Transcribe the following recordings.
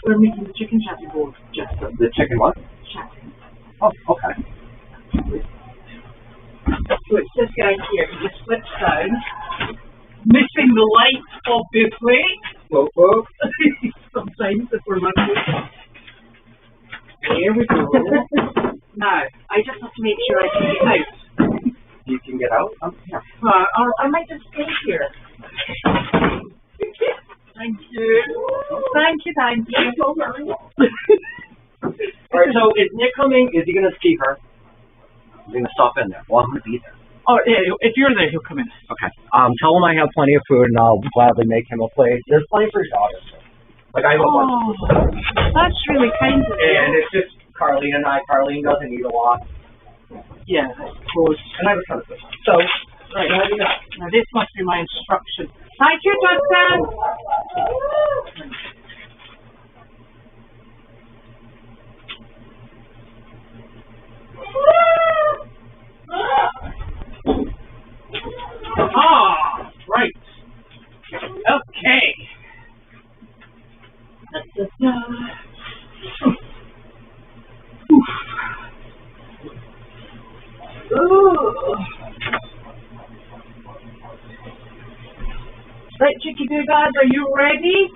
We're making the chicken chatty board, just The chicken what? chatting. Oh, okay. So it's this guy here, he just flips down, missing the light, obviously. Whoa, whoa. Sometimes if we're lucky. There we go. Now, I just have to make sure I can get out. You can get out? Yeah. I might just stay here. Thank you. Thank you, thank you. Alright, so is Nick coming? Is he going to see her? Is he going to stop in there? Well, I'm going to be there. Oh, yeah, if you're there, he'll come in. Okay. Tell him I have plenty of food and I'll gladly make him a plate. There's plenty for his daughter. Like, I have a bunch of food. That's really kind of you. And it's just Carlene and I. Carlene doesn't eat a lot. Yeah, I suppose. And I have a ton of food. So, right, now this must be my instruction. Thank you, Justin. Ah, right. Okay. Right, Chicky Doodads, are you ready?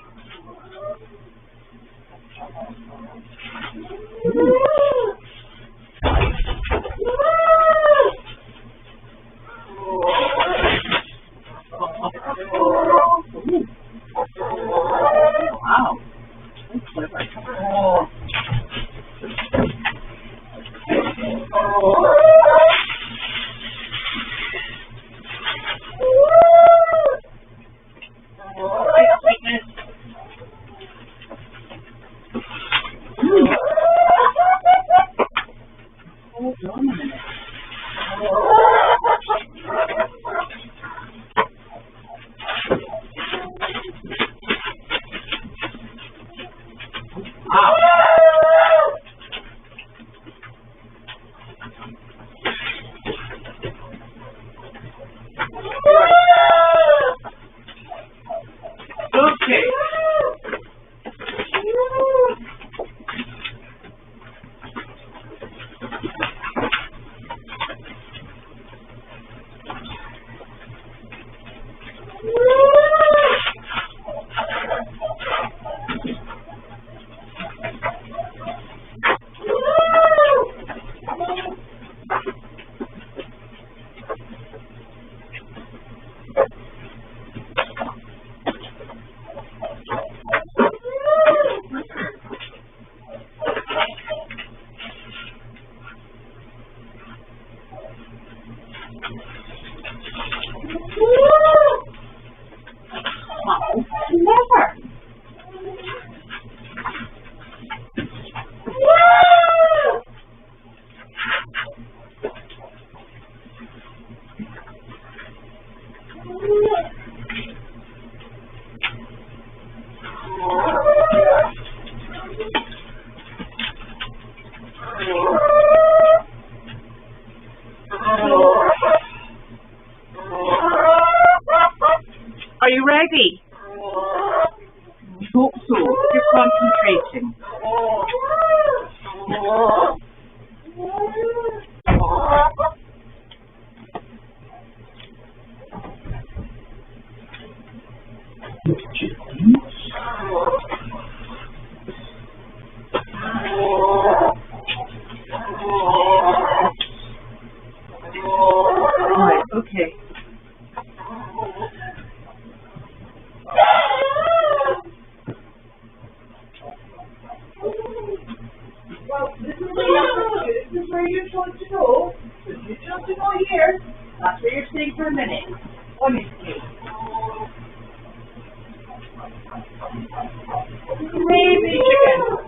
Wow. That's clever. Are you ready? I hope so. You're concentrating. Right, okay. Well, this is where you're supposed to go. So you're supposed to go here. That's where you're staying for a minute. Honestly. Crazy chicken.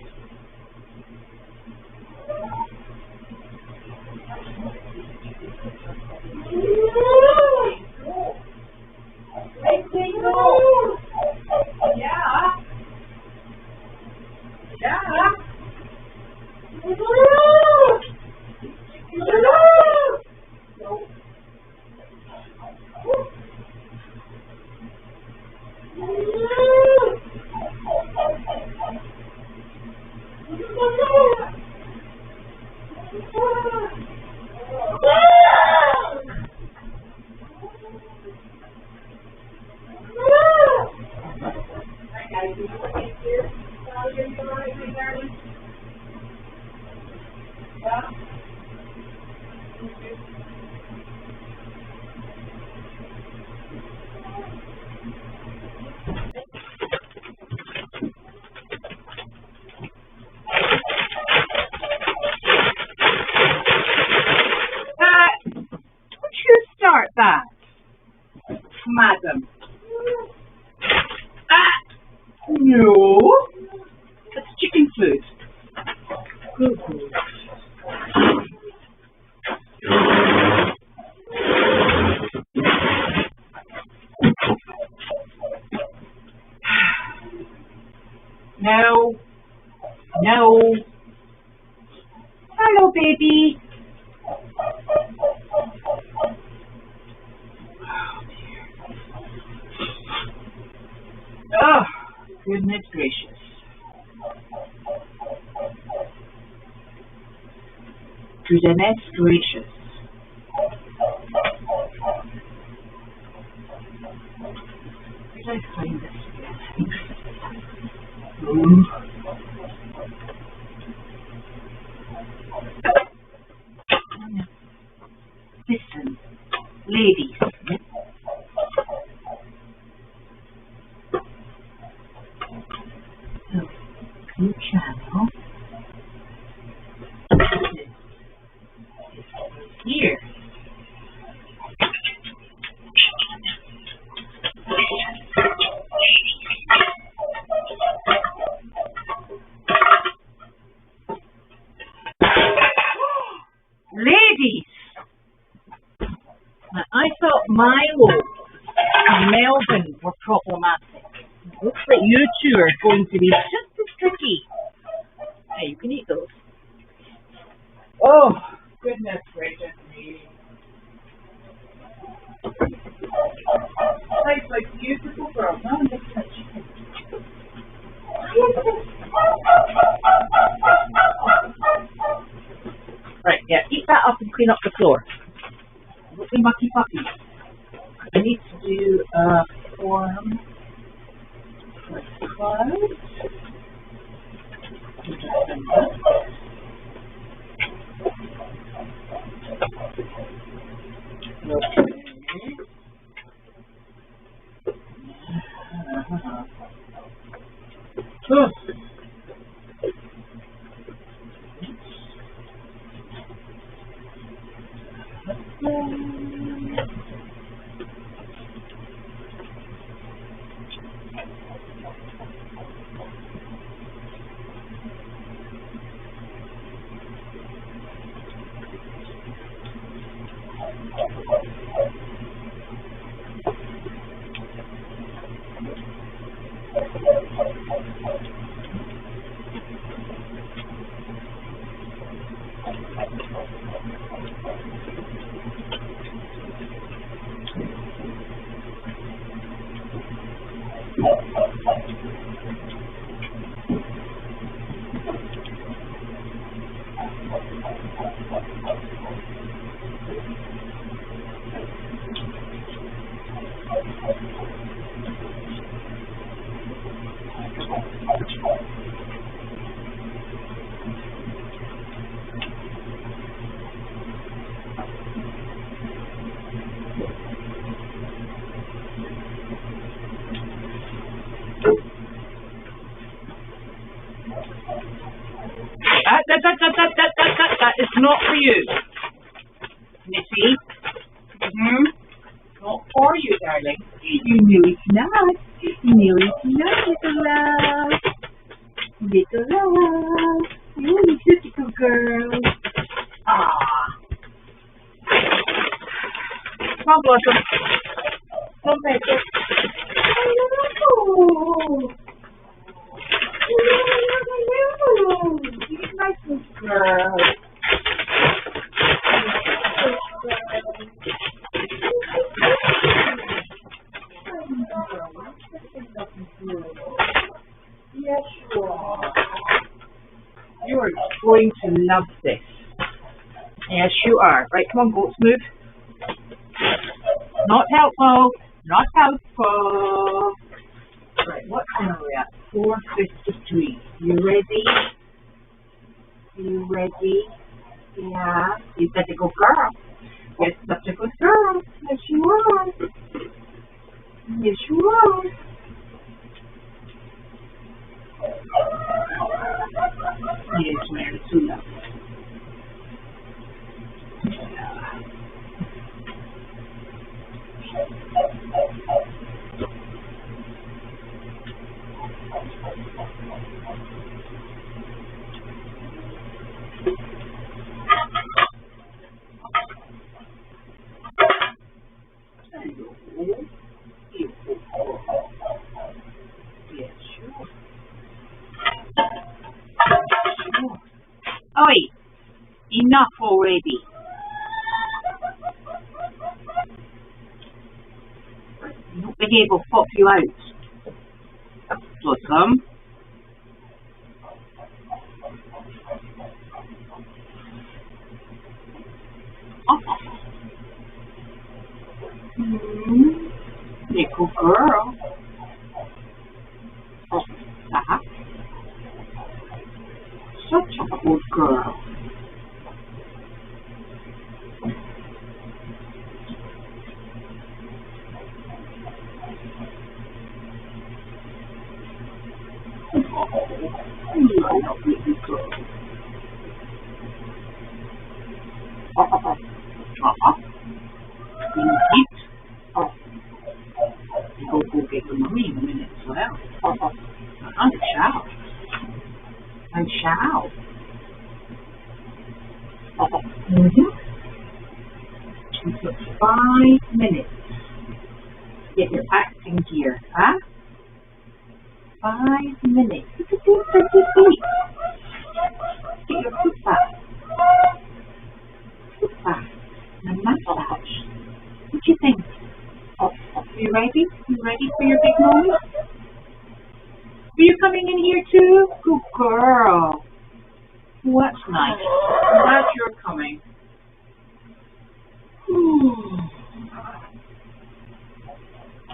Yeah. Yeah. Would you start that, madam? No. That's chicken food. Good. No. No. Hello, baby. Oh, goodness gracious. Goodness gracious. Where did I find this again? Listen, ladies. New channel. Here. Ladies! Now, I thought Milo and Melvin were problematic. It looks like you two are going to be just as tricky. Hey, you can eat those. Oh, goodness gracious me. Tastes like beautiful girl. Now I'm just a chicken. Right, yeah, eat that up and clean up the floor. Don't be mucky puppies. I need to do a form for cloud. That is not for you, Missy. Not for you, darling. You knew it's not. You knew it's not, little love. Little love. You beautiful girl. Ah. Come on, Blossom. Come on, baby. Hello. Hello. You're a nice little girl. Yes, you are. You are going to love this. Yes, you are. Right, come on, goats, move. Not helpful. Not helpful. Right, what time are we at? 4:53. You ready? You ready? Yeah. You such a good girl. You're such a good girl. Yes, you are. Yes, you are. Yes, Mary, too lovely. Oi, enough already. Not been able to pop you out. Blossom. Little girl. Oh, that. Such a good girl. Go get the money in a minute as well. I shall. I shall. It took 5 minutes. Get your acting gear, huh? 5 minutes. You could do 30 feet. Get your foot back. Foot back. And a massage. What do you think? You ready? You ready for your big moment? Are you coming in here too? Good girl. Well, that's nice. I'm glad you're coming.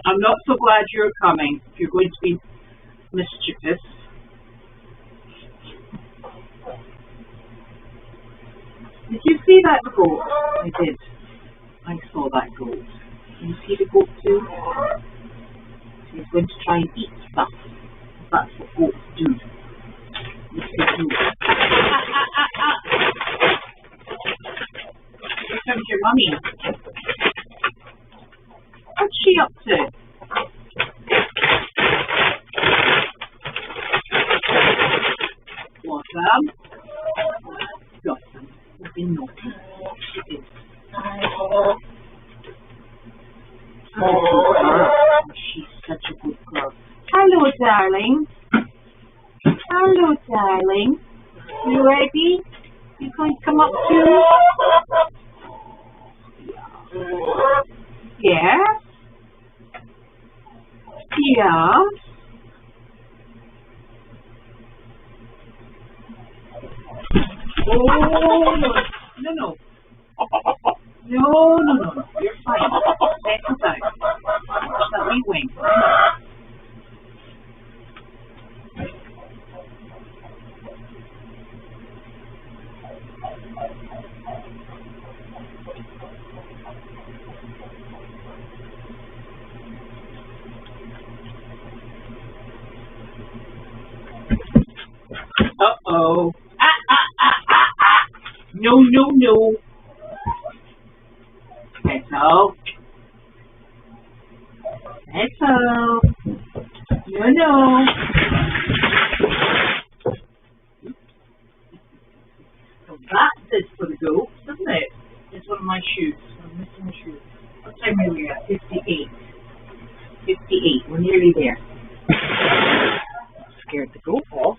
I'm not so glad you're coming. If you're going to be mischievous. Did you see that goat? I did. I saw that goat. Can you see the goat too? He's going to try and eat stuff. That's what goats do. Here comes your mummy. What's she up to? Blossom. Blossom. You've been naughty. She is. She's such a good girl. Hello, darling. Hello, darling. You ready? You going to come up too? Yes. Yes. Oh, no. No. You're fine. Settle down. Let me wink. Uh-oh. No. Petal. No. So that's it for the goats, isn't it? It's one of my shoes. I'm missing a shoe. What time are we at? 58. 58. We're nearly there. Scared the goat off.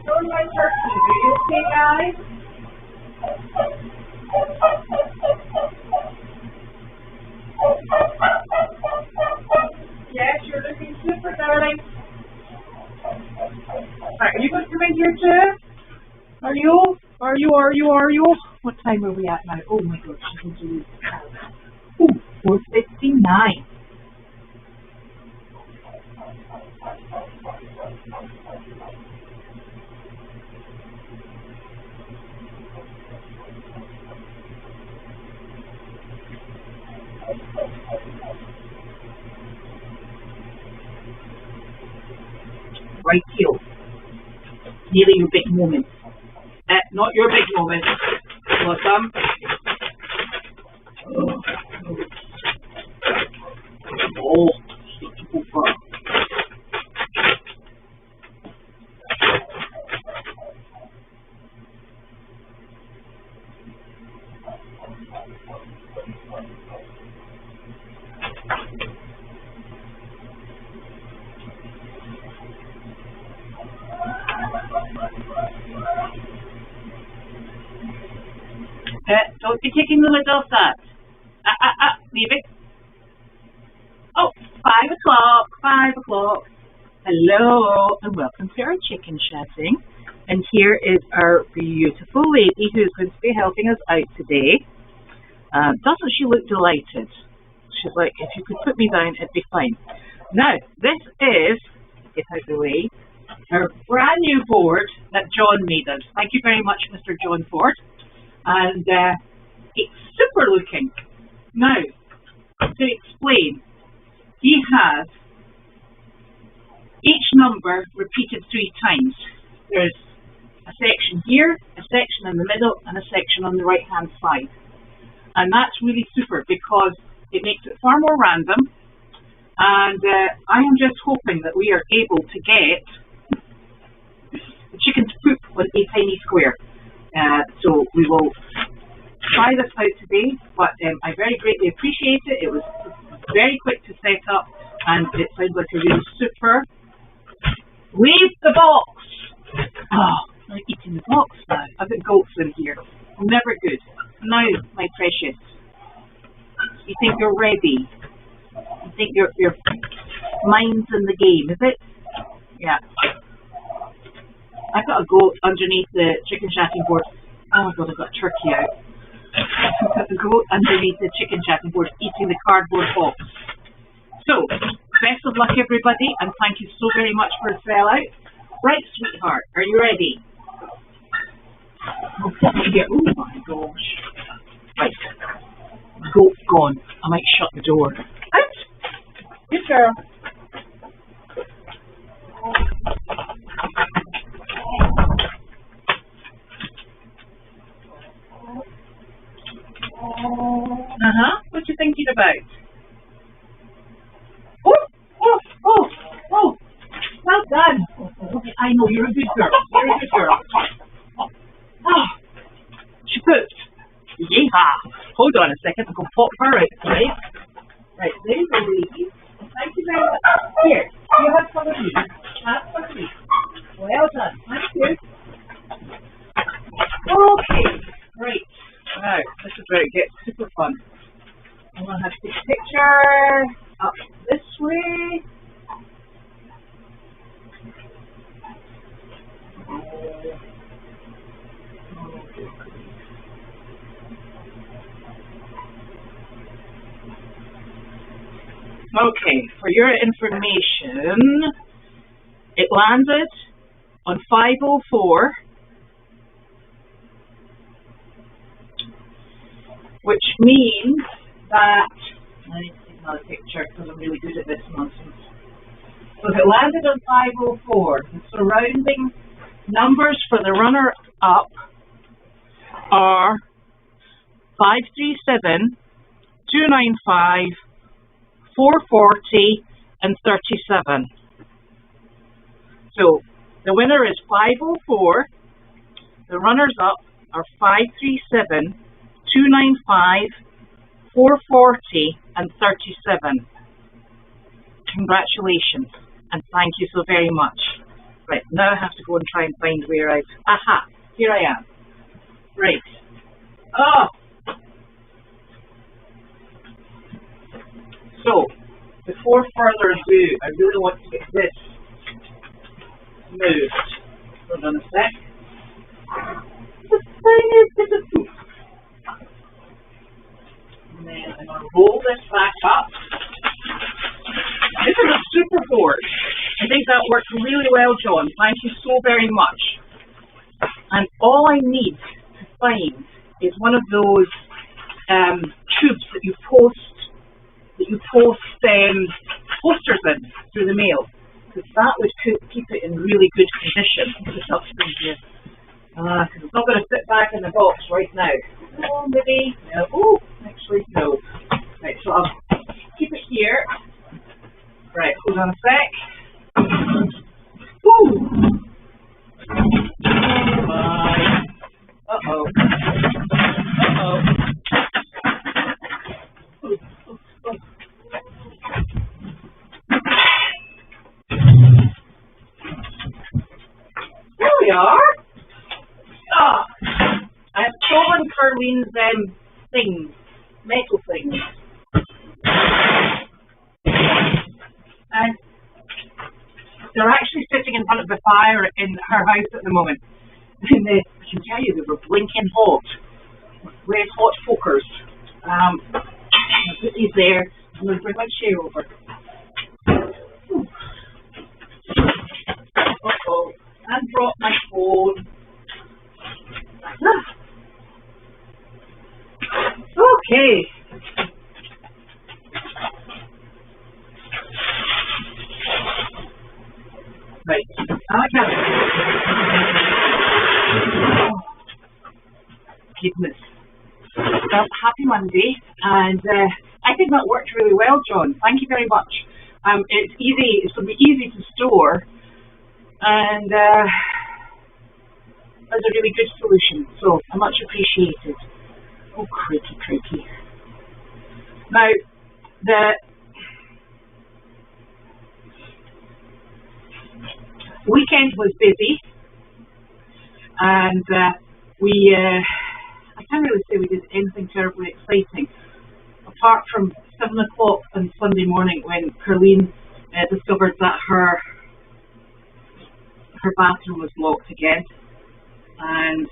Showing my turkey. Are you okay, guys? Yes, you're super, darling. Alright, are you going to come in here too? you? What time are we at now? Oh my gosh, ooh, 4:59. Right heel. Nearly your big moment. Not your big moment. Awesome. Oh, don't be taking the lid off that. Leave it. Oh, 5 o'clock, 5 o'clock. Hello, and welcome to our chicken chatting. And here is our beautiful lady who's going to be helping us out today. Doesn't she look delighted? She's like, if you could put me down, it'd be fine. Now, this is, get out of the way, our brand new board that John made us. Thank you very much, Mr. John Ford. And it's super looking. Now, to explain, he has each number repeated 3 times. There's a section here, a section in the middle, and a section on the right-hand side. And that's really super because it makes it far more random. And I am just hoping that we are able to get the chicken's poop on a tiny square. So we will try this out today, but I very greatly appreciate it. It was very quick to set up, and it sounds like a really super. Leave the box! Oh, I'm eating the box now. I've got goats in here. Never good. Now, my precious, you think you're ready? You think your mind's in the game, is it? Yeah. I've got a goat underneath the chicken chatting board. Oh my god, I've got a turkey out. I've got the goat underneath the chicken chatting board eating the cardboard box. So, best of luck everybody, and thank you so very much for the sellout. Right, sweetheart, are you ready? Oh my gosh. Right. Goat's gone. I might shut the door. Out! Good girl. What you thinking about? Oh! Well done. Okay, I know you're a good girl. You're a good girl. Oh, she pooped. Yeehaw! Hold on a second. I'm going to pop her out, right? Right, there you go, ladies. Thank you very much. Here, you have some of these. Have some of these. Well done. Thank you. Okay, right. Now, this is where it gets super fun. I'm going to have to take a picture up this way. Okay, for your information, it landed on 5:04, which means that, I need to take another picture because I'm really good at this nonsense. So if it landed on 5:04, the surrounding numbers for the runner-up are 537, 295, 440, and 37. So the winner is 5:04. The runners-up are 537, 295, 440, and 37. Congratulations, and thank you so very much. Right, now I have to go and try and find where I've... Aha! Here I am. Right. Oh! So, before further ado, I really want to get this moved. Hold on a sec. that worked really well, John. Thank you so very much. And all I need to find is one of those tubes that you post posters in through the mail, because that would keep it in really good condition. Just up here, because it's not going to sit back in the box right now. Oh, maybe. No. Oh, actually, no. Right, so I'll keep it here. Right, hold on a sec. Woo! Bye. Uh-oh. Uh-oh. There we are. Ah, I have stolen Carlene's things, metal things. And they're actually sitting in front of the fire in her house at the moment. And I can tell you, they were blinking hot, red hot pokers. I'll put these there. I'm going to bring my chair over. Uh-oh. And drop my phone. Okay. Right. Okay. Oh, goodness. Well, happy Monday, and I think that worked really well, John. Thank you very much. It's easy. It's going to be easy to store, and that's a really good solution. So much appreciated. Oh, creaky. Now, the weekend was busy, and I can't really say we did anything terribly exciting, apart from 7 o'clock on Sunday morning when Carlene discovered that her bathroom was locked again, and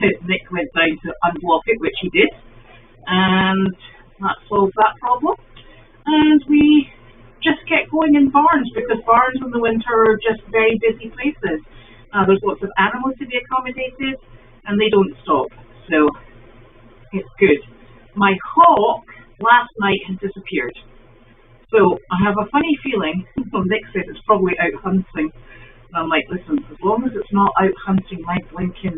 Nick went down to unblock it, which he did, and that solved that problem. And we just kept going in barns, because barns in the winter are just very busy places. There's lots of animals to be accommodated, and they don't stop, so it's good. My hawk last night had disappeared, so I have a funny feeling. Nick said it's probably out hunting, and I'm like, listen, as long as it's not out hunting my blinking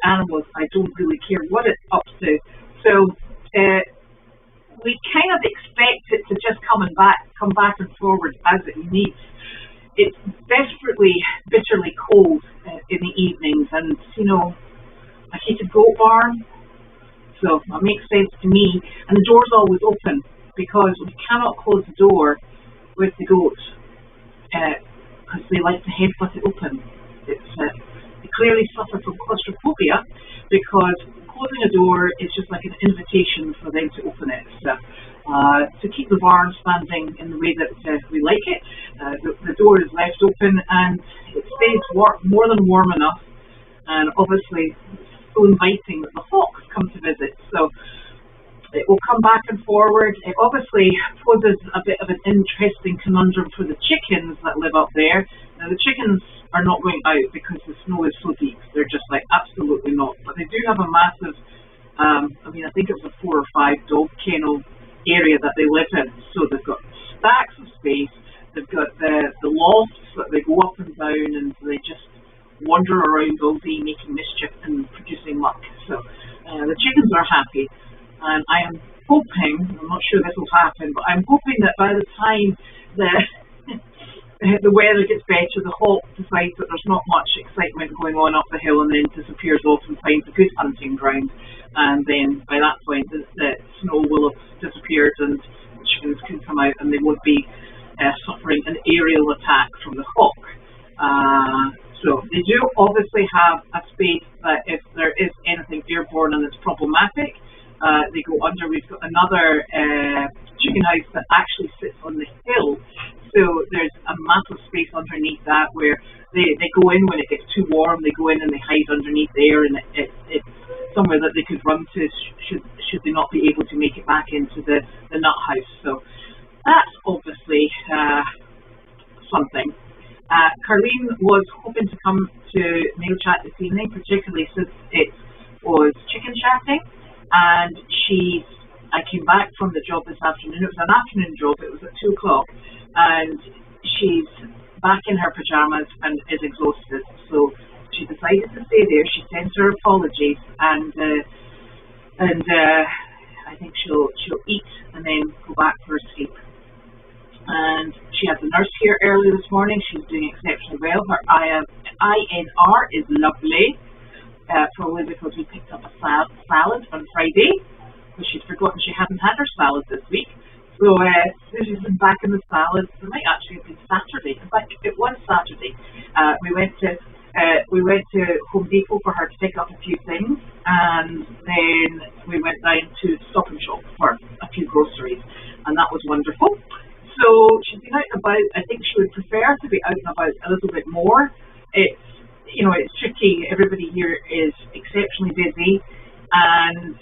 animals, I don't really care what it's up to. So we kind of expect it to just come back and forward as it needs. It's desperately, bitterly cold in the evenings, and I heated goat barn, so it makes sense to me. And the door's always open, because we cannot close the door with the goats, because they like to headbutt it open. They clearly suffer from claustrophobia, because closing a door is just like an invitation for them to open it. So, to keep the barn standing in the way that we like it, the door is left open, and it stays more than warm enough, and obviously so inviting that the hawks come to visit. So it will come back and forward. It obviously poses a bit of an interesting conundrum for the chickens that live up there. Now, the chickens are not going out because the snow is so deep. They're just like, absolutely not. But they do have a massive, I think it's a 4 or 5 dog kennel area that they live in. So they've got stacks of space. They've got the lofts that they go up and down, and they just wander around all day making mischief and producing muck. So the chickens are happy. And I am hoping, I'm not sure this will happen, but I'm hoping that by the time the weather gets better, the hawk decides that there's not much excitement going on up the hill, and then disappears off and finds a good hunting ground. And then by that point, the snow will have disappeared, and the chickens can come out, and they won't be suffering an aerial attack from the hawk. So they do obviously have a space that if there is anything airborne and it's problematic, they go under. We've got another chicken house that actually sits on the hill, so there's a massive space underneath that where they go in when it gets too warm. They go in and they hide underneath there, and it's somewhere that they could run to should they not be able to make it back into the nut house. So that's obviously something. Carlene was hoping to come to Mail Chat this evening, particularly since it was chicken chatting, and I came back from the job this afternoon. It was an afternoon job, it was at 2 o'clock, and she's back in her pajamas and is exhausted, so she decided to stay there. She sent her apologies, and I think she'll eat and then go back for a sleep. And she had the nurse here early this morning. She's doing exceptionally well. Her INR is lovely, probably because we picked up a salad on Friday, because she'd forgotten she hadn't had her salad this week. So she's been back in the salad. It might actually have been Saturday. In fact, it was Saturday. We went to Home Depot for her to pick up a few things, and then we went down to Stop and Shop for a few groceries, and that was wonderful. So she's been out and about. I think she would prefer to be out and about a little bit more. It's tricky. Everybody here is exceptionally busy, and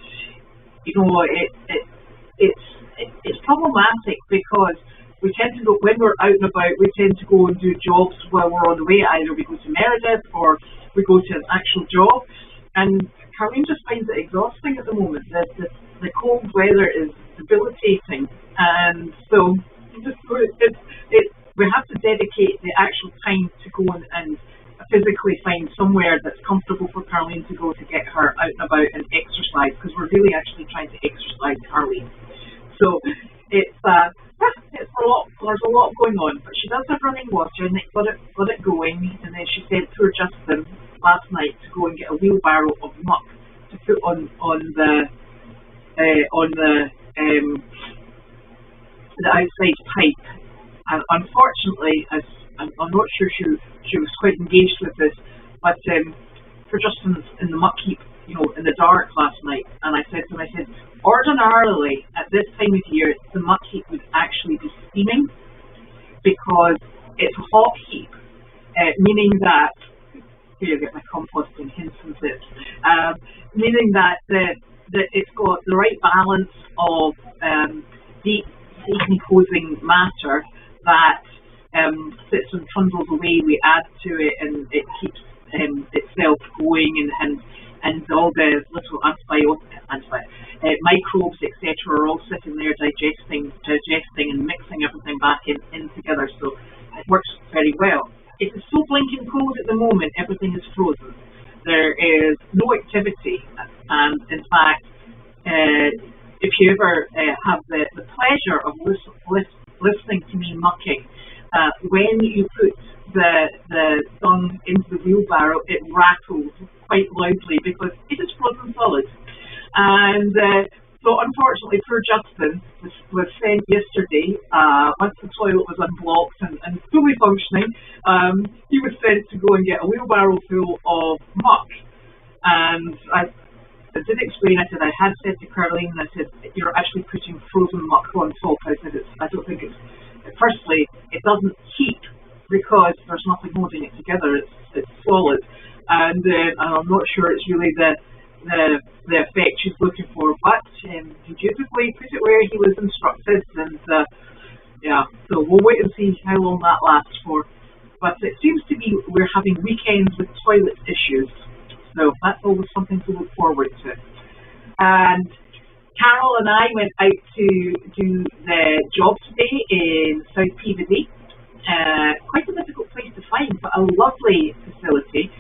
it's problematic because we tend to go, when we're out and about, we tend to go and do jobs while we're on the way. Either we go to Meredith or we go to an actual job. And Carlene just finds it exhausting at the moment. The cold weather is debilitating, and so we have to dedicate the actual time to go and physically find somewhere that's comfortable for Carlene to go to get her out and about and exercise, because we're really actually trying to exercise Carlene. So it's a lot. There's a lot going on, but she does have running water, and they got it going. And then she said to her Justin last night to go and get a wheelbarrow of muck to put on the outside pipe. And unfortunately, I'm not sure she was quite engaged with this, but for Justin's in the muck heap, in the dark last night, and I said to him, ordinarily at this time of year, the muck heap would actually be steaming because it's a hot heap, meaning that, here I get my composting hints and tips, meaning that it's got the right balance of deep decomposing matter that sits and trundles away. We add to it, and it keeps itself going, and all the little microbes, etc., are all sitting there digesting and mixing everything back in together. So it works very well. It is so blinking cold at the moment, everything is frozen. There is no activity, and in fact, if you ever have the pleasure of listening to me mucking, when you put the dung into the wheelbarrow, it rattles quite loudly because it is frozen solid. And so unfortunately, poor Justin was sent yesterday, once the toilet was unblocked and fully functioning, he was sent to go and get a wheelbarrow full of muck. And I did explain, I said I had said to Carlene, I said, you're actually putting frozen muck on top. I said, I don't think firstly, it doesn't heat because there's nothing holding it together, it's solid. And I'm not sure it's really the effect she's looking for, but he dutifully put it where he was instructed, and so we'll wait and see how long that lasts for. But it seems to be we're having weekends with toilet issues, so that's always something to look forward to. And Carol and I went out to do the job today in South Peabody. Quite a difficult place to find, but a lovely facility.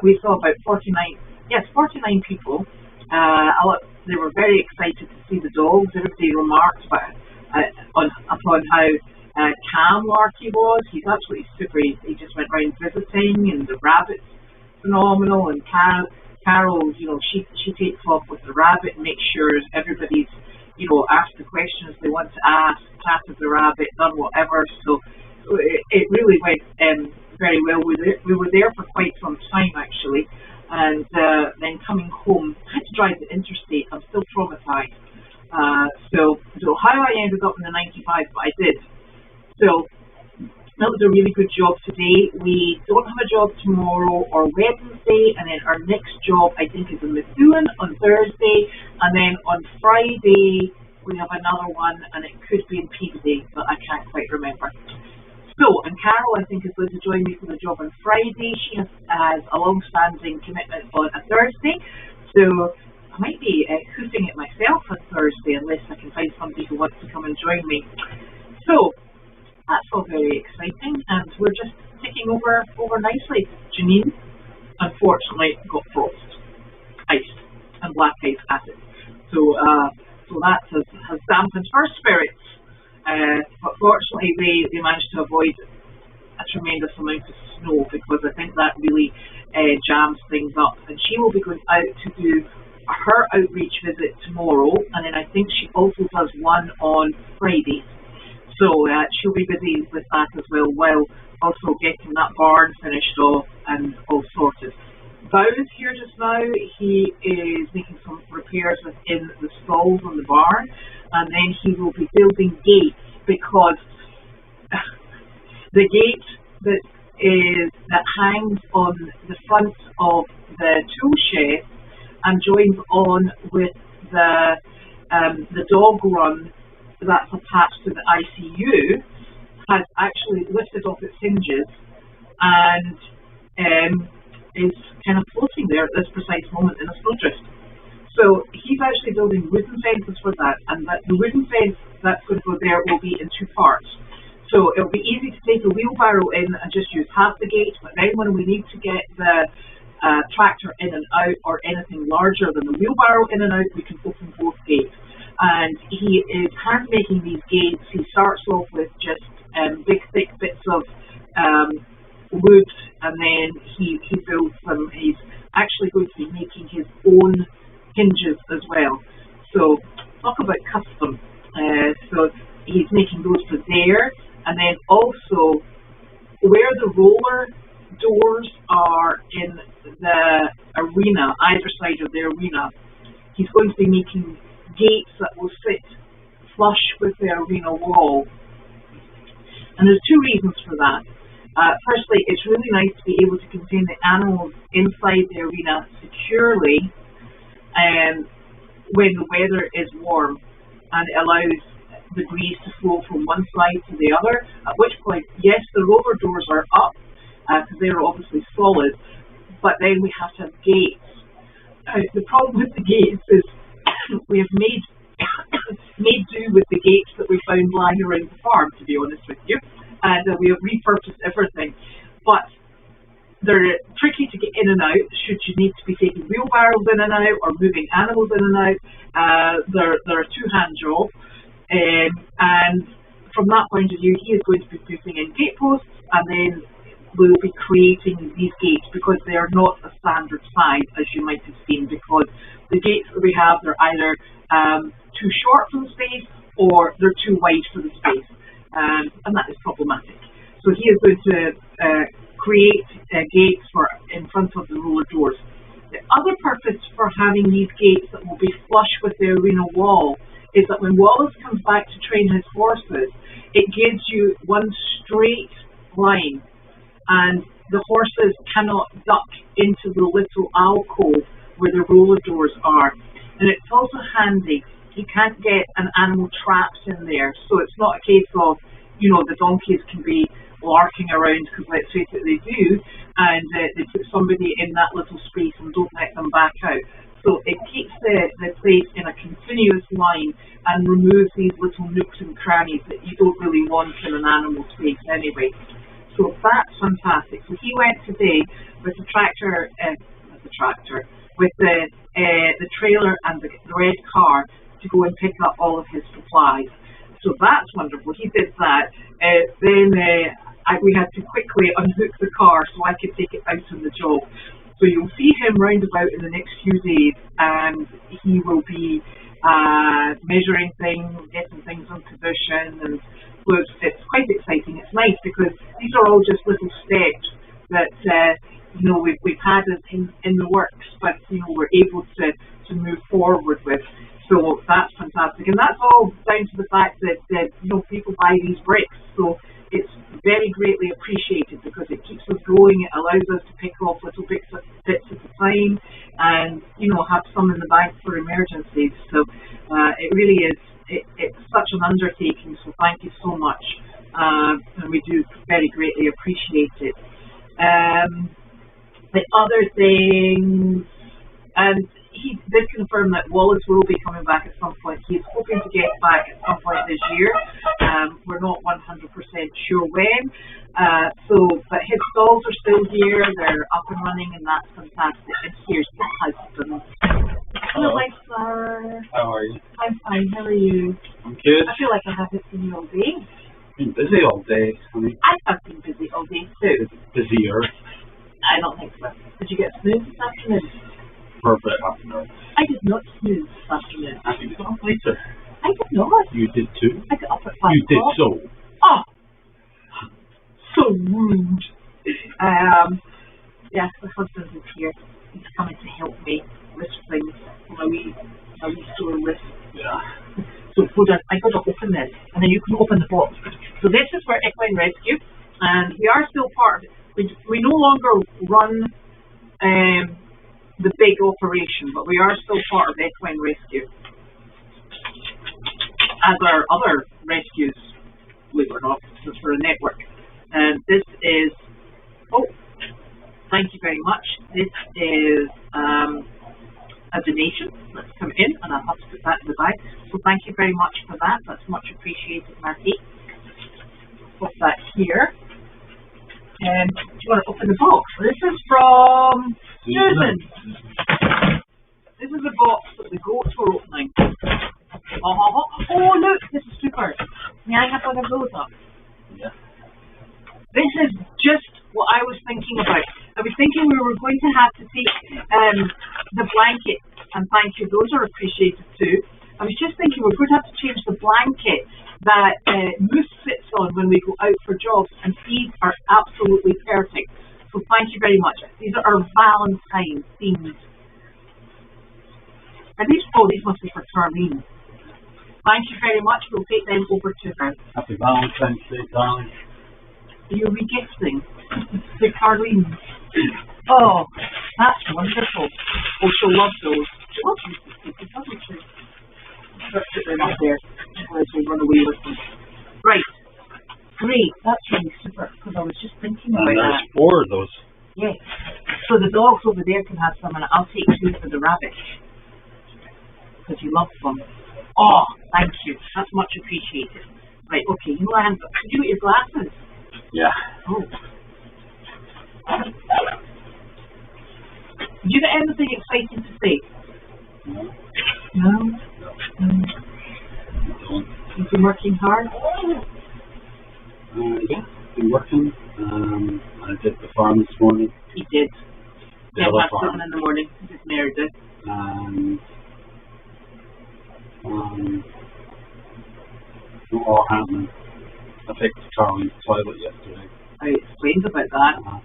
We saw about 49 people. They were very excited to see the dogs. Everybody remarked upon how calm Larky was. He's absolutely super. He just went around visiting, and the rabbit's phenomenal. And Carol, she takes off with the rabbit and makes sure everybody's, asked the questions they want to ask, patted the rabbit, done whatever. So it really went very well. We were there for quite some time actually, and then coming home, I had to drive the interstate. I'm still traumatized. So I don't know how I ended up in the 95, but I did. So that was a really good job today. We don't have a job tomorrow or Wednesday, and then our next job I think is in Methuen on Thursday, and then on Friday we have another one, and it could be in Peabody, but I can't quite remember. So, and Carol, I think, is going to join me for the job on Friday. She has a long-standing commitment on a Thursday, so I might be hoofing it myself on Thursday unless I can find somebody who wants to come and join me. So, that's all very exciting, and we're just ticking over nicely. Janine, unfortunately, got frost, ice, and black ice acid. So that has dampened her spirits. But fortunately, they managed to avoid a tremendous amount of snow, because I think that really jams things up. And she will be going out to do her outreach visit tomorrow, and then I think she also does one on Friday. So she'll be busy with that as well, while also getting that barn finished off and all sorted. Bow is here just now. He is making some repairs within the stalls on the barn, and then he will be building gates, because the gate that hangs on the front of the tool shed and joins on with the dog run that's attached to the ICU has actually lifted off its hinges and is kind of floating there at this precise moment in a snowdrift. So he's actually building wooden fences for that, and the wooden fence that's going to go there will be in two parts. So it'll be easy to take a wheelbarrow in and just use half the gate, but then when we need to get the tractor in and out, or anything larger than the wheelbarrow in and out, we can open both gates. And he is hand making these gates. He starts off with just big thick bits of wood, and then he builds them. He's actually going to be making his own hinges as well. So talk about custom. So he's making those for there, and then also where the roller doors are in the arena, either side of the arena, he's going to be making gates that will sit flush with the arena wall. And there's two reasons for that. Firstly, it's really nice to be able to contain the animals inside the arena securely when the weather is warm, and it allows the breeze to flow from one side to the other, at which point, yes, the roller doors are up, because they're obviously solid, but then we have to have gates. The problem with the gates is we have made do with the gates that we found lying around the farm, to be honest with you, and we have repurposed everything. But they're tricky to get in and out should you need to be taking wheelbarrows in and out or moving animals in and out. They're a two-hand job, and from that point of view, he is going to be putting in gate posts, and then we'll be creating these gates, because they are not a standard size, as you might have seen, because the gates that we have, they're either too short for the space, or they're too wide for the space, and that is problematic. So he is going to create gates for in front of the roller doors. The other purpose for having these gates that will be flush with the arena wall is that when Wallace comes back to train his horses, it gives you one straight line, and the horses cannot duck into the little alcove where the roller doors are. And it's also handy, you can't get an animal trapped in there, so it's not a case of, the donkeys can be larking around, because let's face it, they do, and they put somebody in that little space and don't let them back out. So it keeps the place in a continuous line and removes these little nooks and crannies that you don't really want in an animal space anyway. So that's fantastic. So he went today with the tractor, with the trailer and the red car to go and pick up all of his supplies. So that's wonderful. He did that. Then we had to quickly unhook the car so I could take it out on the job. So you'll see him round about in the next few days, and he will be measuring things, getting things on position, and so it's quite exciting. It's nice because these are all just little steps that we've had in the works, but we're able to move forward with. So that's fantastic, and that's all down to the fact that people buy these bricks. So it's very greatly appreciated because it keeps us going. It allows us to pick off little bits at a time, and have some in the bank for emergencies. So it really is. It's such an undertaking. So thank you so much, and we do very greatly appreciate it. The other things, and he did confirm that Wallace will be coming back at some point. He's hoping to get back at some point this year. We're not 100% sure when. But his stalls are still here. They're up and running, and that's fantastic. And here's the husband. Hello, my sir. How are you? I'm fine. How are you? I'm good. I feel like I haven't seen you all day. Been busy all day, honey. I have been busy all day too. Busier. I don't think so. Did you get snooze this afternoon? For about half an hour. I did not snooze this afternoon. I think it's on later. I did not. You did too. I got up at 5 You did o'clock. so. Oh, so rude. Yes, my husband is here. He's coming to help me list things for my wee store list. Yeah. So hold on, I got to open this, and then you can open the box. So this is for Equine Rescue, and we are still part of it. We no longer run the big operation, but we are still part of Equine Rescue, as are other rescues, believe it or not. This is for a network. And this is, thank you very much. This is a donation that's come in, and I'll have to put that in the bag. So thank you very much for that. That's much appreciated, Matty. Put that here. And do you want to open the box? This is from Susan. This is the box that the goats were opening. Oh, look, this is super. May I have one of those up? Yeah. This is just what I was thinking about. I was thinking we were going to have to take the blanket, and thank you, those are appreciated too. I was just thinking we're going to have to change the blanket that Moose sits on when we go out for jobs, and these are absolutely perfect. So thank you very much. These are our Valentine themed. And these must be for Charlene. Thank you very much. We'll take them over to her. Happy Valentine's Day, darling. You're regifting to Charlene. Oh, that's wonderful. Oh, she'll love those. She loves these pieces, doesn't she? Let's put them up there. Otherwise we'll run away with them. Right. Great. That's really super, because I was just thinking about that. There's 4 of those. Yes. So the dogs over there can have some, and I'll take 2 for the rabbit. Because you love them. Oh, thank you. That's much appreciated. Right, okay. You know I haven't got... Did you get your glasses? Yeah. Oh. Did you get anything exciting to say? No. No? No. You've been working hard? Yeah, been working. I did the farm this morning. He did. The Yeah, other last farm. 7 in the morning. Just married it. Not all happening. I fixed Charlie's toilet yesterday. I explained about that.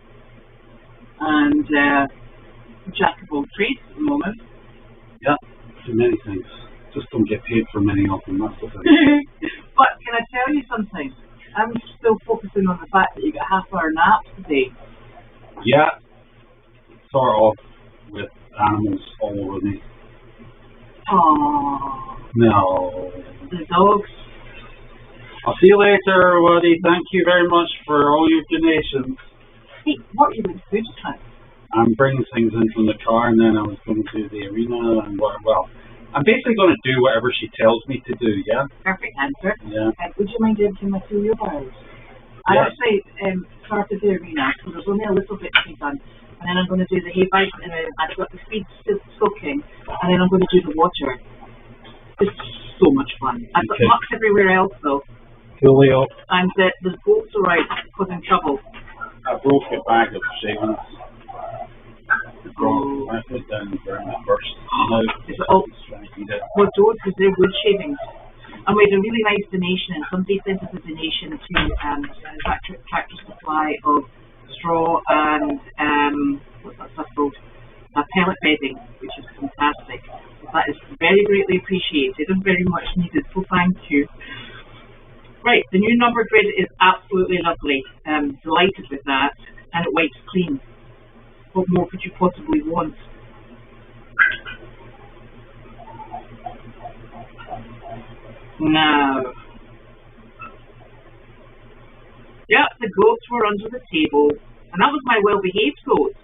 And jack of all trades at the moment. Yeah, do many things. Just don't get paid for many of them, that's the thing. But can I tell you something? I'm still focusing on the fact that you got half-hour nap today. Yeah, sort of, with animals all over me. Aww. No. The dogs. I'll see you later, Woody. Thank you very much for all your donations. Hey, what are you going to do just now? I'm bringing things in from the car, and then I was going to do the arena, and well, I'm basically going to do whatever she tells me to do, yeah? Perfect answer. Yeah. Would you mind emptying my 2 wheelbarrows? I actually started the arena, so there's only a little bit to be done. And then I'm going to do the hay bike, and then I've got the feed still soaking, and then I'm going to do the water. It's so much fun. I've got mucks everywhere else, though. Coolio. And the goats are out causing trouble. I broke a bag of shavings. I put down during the first. Is it all? Well, those, because they're wood shavings. And we had a really nice donation, and somebody sent us a donation to Tractor Supply of straw and what's that stuff called? Pellet bedding, which is fantastic. That is very greatly appreciated and very much needed, so thank you. Right, the new number grid is absolutely lovely. Delighted with that, and it wipes clean. What more could you possibly want? Now, yeah, the goats were under the table, and that was my well-behaved goats.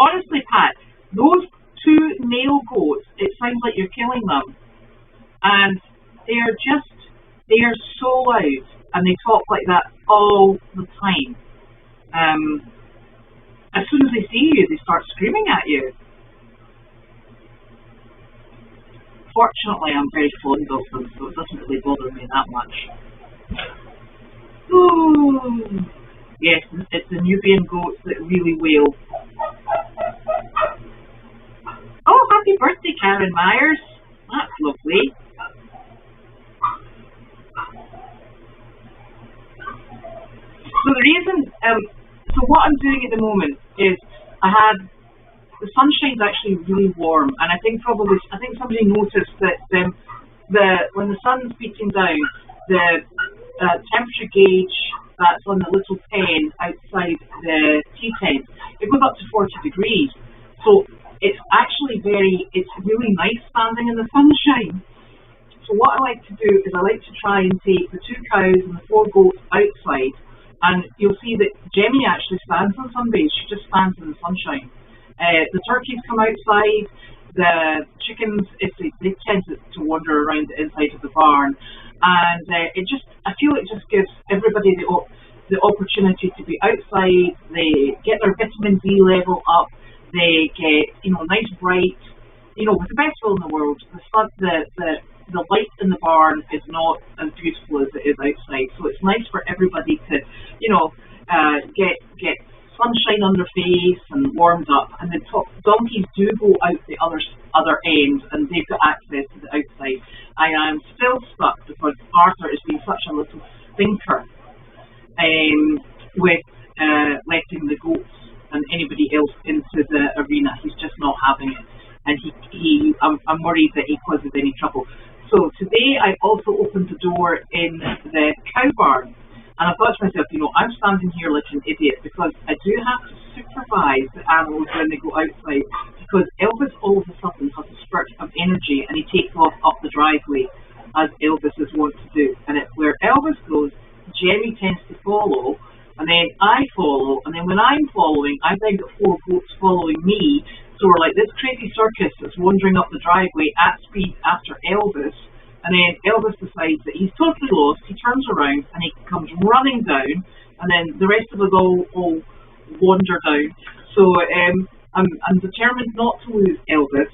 Honestly, Pat, those two male goats, it sounds like you're killing them. And they are so loud, and they talk like that all the time. As soon as they see you, they start screaming at you. Fortunately, I'm very fond of them, so it doesn't really bother me that much. Ooh. Yes, it's the Nubian goats that really wail. Oh, happy birthday, Karen Myers. That's lovely. So the reason, so what I'm doing at the moment is the sunshine's actually really warm, and I think somebody noticed that when the sun's beating down, the temperature gauge that's on the little pen outside the tea tent, it goes up to 40 degrees. So it's actually it's really nice standing in the sunshine. So what I like to do is I like to try and take the 2 cows and the 4 goats outside, and you'll see that Jenny actually stands on some days. She just stands in the sunshine. The turkeys come outside. The chickens, they tend to wander around the inside of the barn, and I feel it just gives everybody the opportunity to be outside. They get their vitamin D level up. They get nice bright. With the best will in the world, the light in the barn is not as beautiful as it is outside. So it's nice for everybody to get sunshine on their face and warmed up, and the donkeys do go out the other end, and they've got access to the outside. I am still stuck because Arthur is being such a little stinker with letting the goats and anybody else into the arena. He's just not having it, and I'm worried that he causes any trouble. So today I also opened the door in the cow barn. And I thought to myself, I'm standing here like an idiot because I do have to supervise the animals when they go outside, because Elvis all of a sudden has a spurt of energy and he takes off up the driveway, as Elvis is wont to do. And where Elvis goes, Jemmy tends to follow, and then I follow, and then when I'm following, I've then got 4 goats following me. So we're like this crazy circus that's wandering up the driveway at speed after Elvis. And then Elvis decides that he's totally lost. He turns around and he comes running down, and then the rest of us all wander down. So I'm determined not to lose Elvis,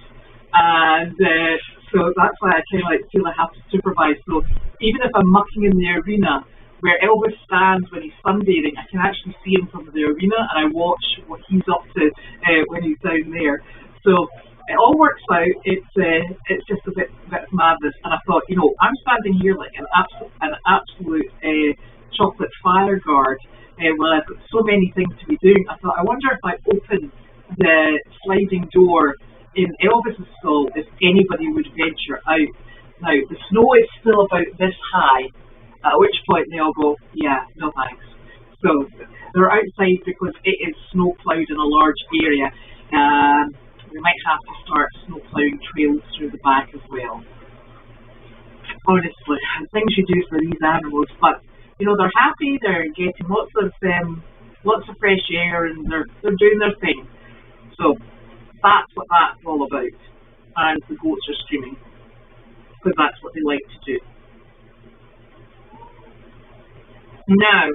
and so that's why I kind of feel I have to supervise. So even if I'm mucking in the arena where Elvis stands when he's sunbathing, I can actually see him from the arena, and I watch what he's up to when he's down there. So it all works out. It's just a bit of madness, and I thought, I'm standing here like an absolute chocolate fire guard when I've got so many things to be doing. I thought, I wonder if I open the sliding door in Elvis's stall, if anybody would venture out. Now the snow is still about this high, at which point they all go, yeah, no thanks. So they're outside because it is snow plowed in a large area. We might have to start snow plowing trails through the back as well. Honestly, things you do for these animals, but they're happy. They're getting lots of fresh air, and they're doing their thing. So that's what that's all about. And the goats are screaming because that's what they like to do. Now,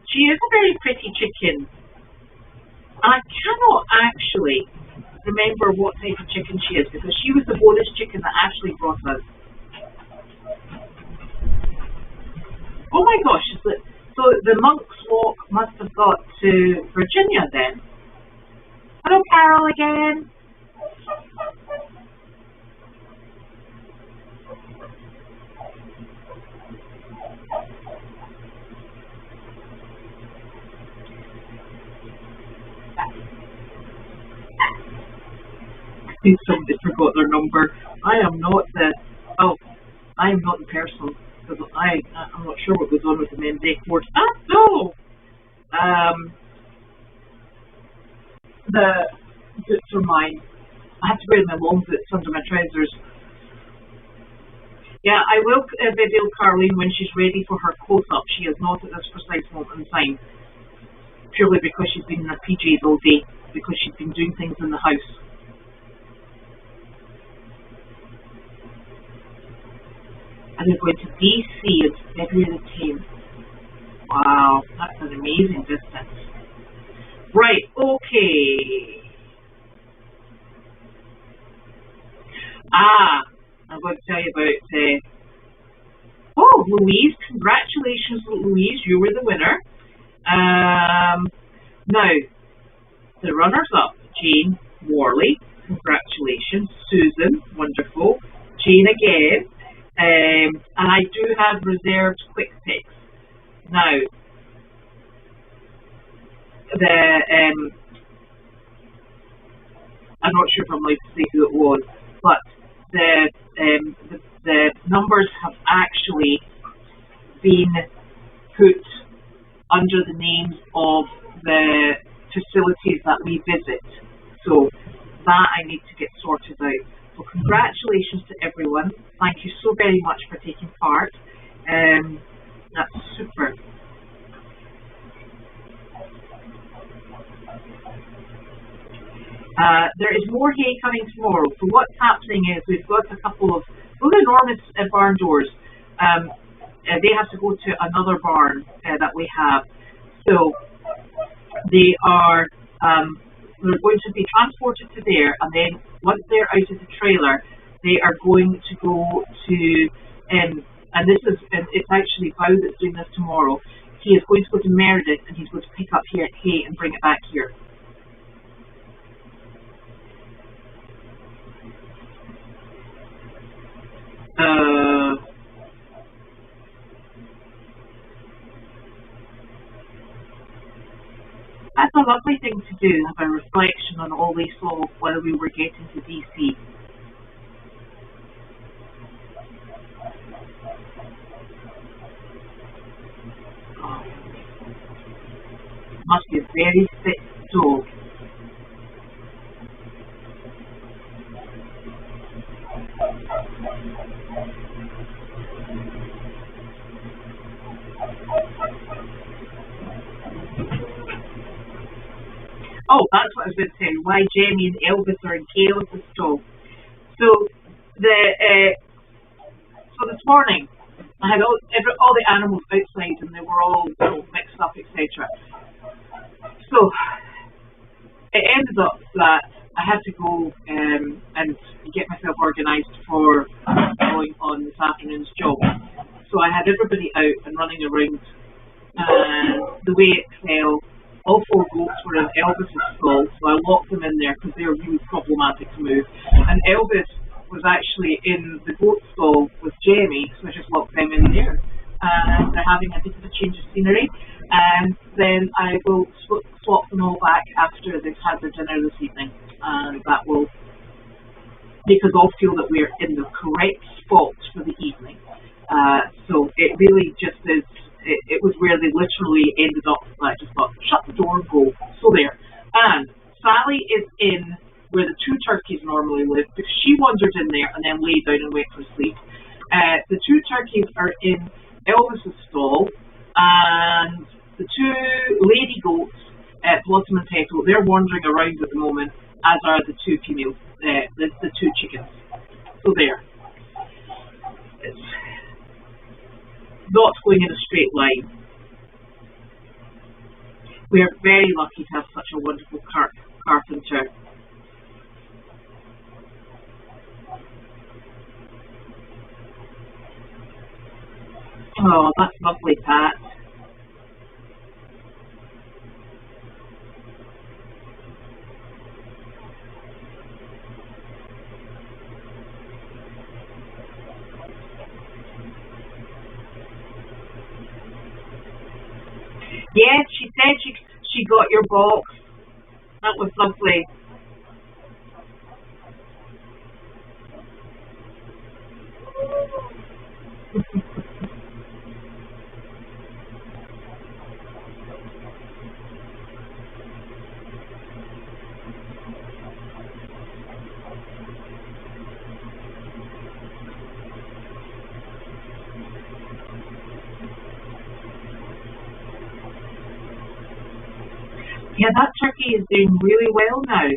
she is a very pretty chicken. I cannot actually remember what type of chicken she is, because she was the bonus chicken that Ashley brought us. Oh my gosh, so the Monk's Walk must have got to Virginia then. Hello, Carol again. think somebody forgot their number. I am not the person, because I'm not sure what goes on with the men's deck board. No! The boots are mine. I have to wear my long boots under my trousers. Yeah, I will video Carleen when she's ready for her close-up. She is not at this precise moment in time. Purely because she's been in her PJs all day. Because she's been doing things in the house. And we're going to DC. It's February the 10th. Wow, that's an amazing distance. Right, okay. I'm going to tell you about, Louise. Congratulations, Louise. You were the winner. Now, the runners-up, Jane Worley. Congratulations. Susan, wonderful. Jane again. And I do have reserved quick picks. Now, I'm not sure if I'm allowed to say who it was, but the numbers have actually been put under the names of the facilities that we visit. So that I need to get sorted out. So congratulations to everyone. Thank you so very much for taking part. That's super. There is more hay coming tomorrow. So what's happening is we've got a couple of those enormous barn doors. They have to go to another barn that we have. So they are they're going to be transported to there, and then once they're out of the trailer, they are going to go to and it's actually Bow that's doing this tomorrow. He is going to go to Meredith, and he's going to pick up here hay and bring it back here. That's a lovely thing to do, have a reflection on all they saw while we were getting to DC. Oh. Must be a very fit dog. Oh, that's what I was going to say. Why Jamie and Elvis are in Caleb's stall. So this morning I had all the animals outside, and they were all mixed up, etc. So it ended up that I had to go and get myself organised for going on this afternoon's job. So I had everybody out and running around, and the way it fell, all 4 goats were in Elvis's stall, so I locked them in there because they're really problematic to move. And Elvis was actually in the goat stall with Jamie, so I just locked them in there. And they're having a bit of a change of scenery. And then I will swap them all back after they've had their dinner this evening. And that will make us all feel that we're in the correct spot for the evening. So it really just is. It was where they literally ended up. I just thought, shut the door and go. So there. And Sally is in where the 2 turkeys normally live, because she wandered in there and then lay down and went for sleep. The 2 turkeys are in Elvis's stall, and the 2 lady goats, Blossom and Petal, they're wandering around at the moment, as are the 2 females, the 2 chickens. So there. It's not going in a straight line. We are very lucky to have such a wonderful carpenter. Oh, that's lovely, Pat. Yes, she said she got your box. That was lovely. Yeah, that turkey is doing really well now.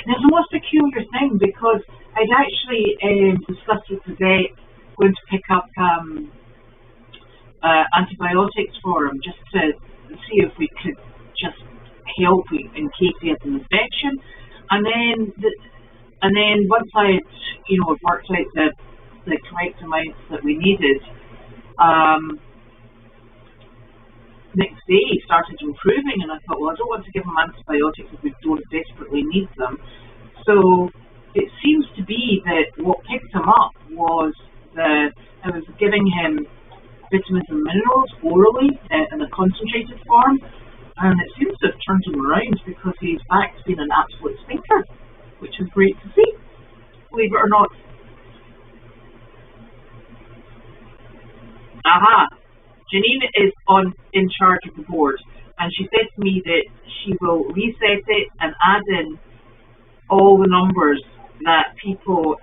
It's the most peculiar thing because I'd actually discussed with the vet going to pick up antibiotics for him just to see if we could just help in case he had an infection. And then once I had worked out the correct amounts that we needed, next day he started improving, and I thought, well, I don't want to give him antibiotics if we don't desperately need them. So it seems to be that what picked him up was I was giving him vitamins and minerals orally in a concentrated form, and it seems to have turned him around because he's back to being an absolute stinker, which is great to see, believe it or not. Aha! Janine is in charge of the board, and she said to me that she will reset it and add in all the numbers that people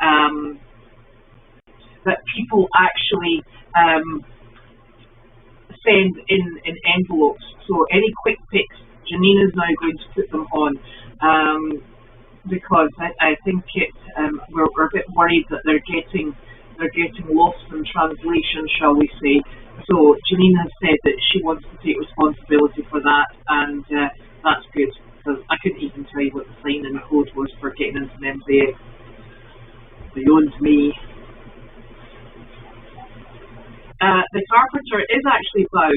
actually send in envelopes. So any quick picks, Janine is now going to put them on because I think we're a bit worried that they're getting lost in translation, shall we say. So Janine has said that she wants to take responsibility for that, and that's good, because I couldn't even tell you what the sign-in code was for getting into an MBA. Beyond me. The carpenter is actually Bow,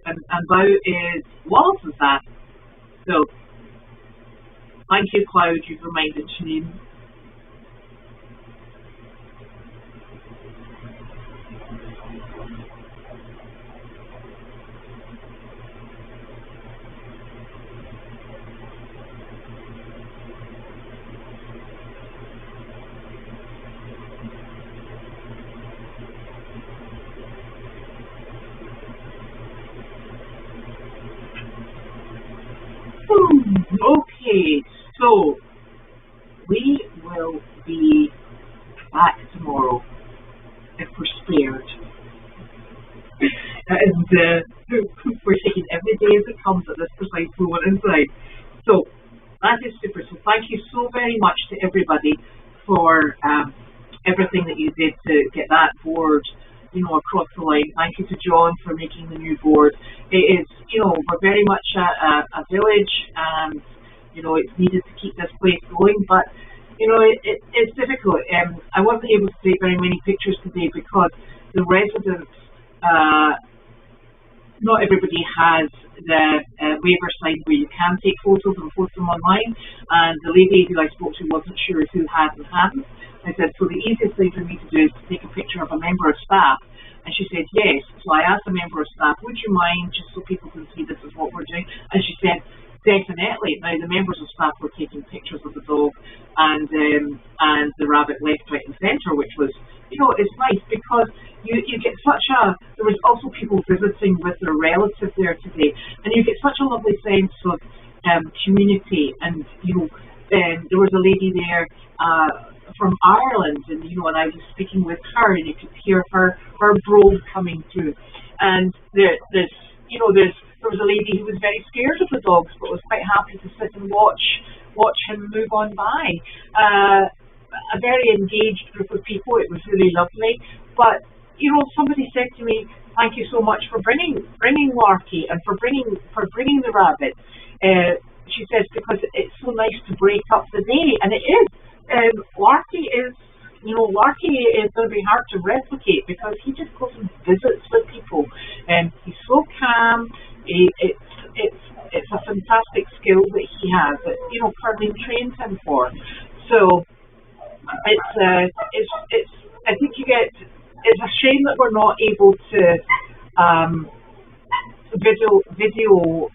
and Bow is Wallace is that. So, thank you, Cloud, you've reminded Janine. Okay, so we will be back tomorrow if we're spared. And we're taking every day as it comes at this precise moment in time. So that is super. So thank you so very much to everybody for everything that you did to get that board, across the line. Thank you to John for making the new board. It is, we're very much a village, and it's needed to keep this place going, but it's difficult. I wasn't able to take very many pictures today because the residents, not everybody has the waiver sign where you can take photos and post them online, and the lady who I spoke to wasn't sure who had and hadn't. I said, so the easiest thing for me to do is to take a picture of a member of staff, and she said yes. So I asked a member of staff, would you mind, just so people can see this is what we're doing, and she said definitely. Now the members of staff were taking pictures of the dog and the rabbit left, right and centre, which was, it's nice because you get such there was also people visiting with their relatives there today, and you get such a lovely sense of community, and there was a lady there from Ireland, and and I was speaking with her, and you could hear her brogue coming through, and there was a lady who was very scared of the dogs but was quite happy to sit and watch him move on by. A very engaged group of people. It was really lovely. But somebody said to me, "Thank you so much for bringing Larky and for bringing the rabbit." She says, because it's so nice to break up the day, and it is. Larky is going to be hard to replicate because he just goes and visits with people, and he's so calm. It's a fantastic skill that he has that Carmen trains him for. So it's I think it's a shame that we're not able to video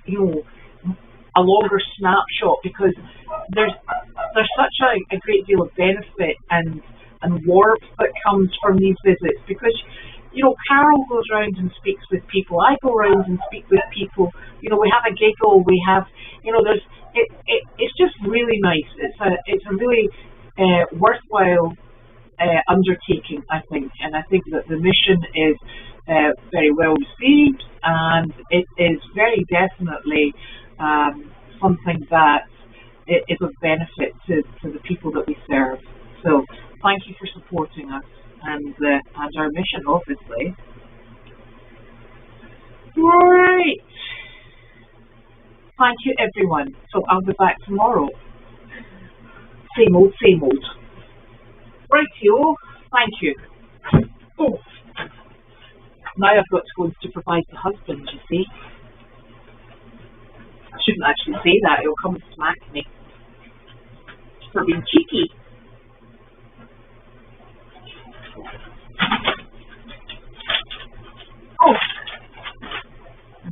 a longer snapshot, because there's such a great deal of benefit and and warmth that comes from these visits, because Carol goes around and speaks with people. I go around and speak with people. We have a giggle. We have, it's just really nice. It's a really worthwhile undertaking, I think, and I think that the mission is very well received, and it is very definitely something that is of benefit to the people that we serve. So thank you for supporting us and our mission, obviously. Right. Thank you, everyone. So I'll be back tomorrow. Same old, same old. Rightio. Thank you. Oh. Now I've got to go and supervise the husband, you see. I shouldn't actually say that. He'll come and smack me for being cheeky. Oh.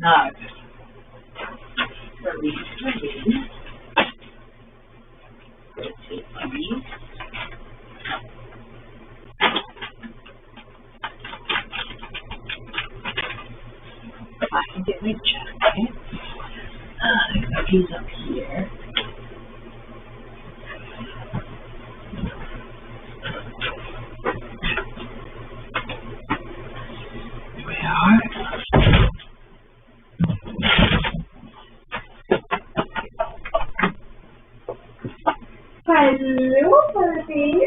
Now, release. Rotate these. If I can get my jacket. I've got these up here. Here we are. Hello, Goldy.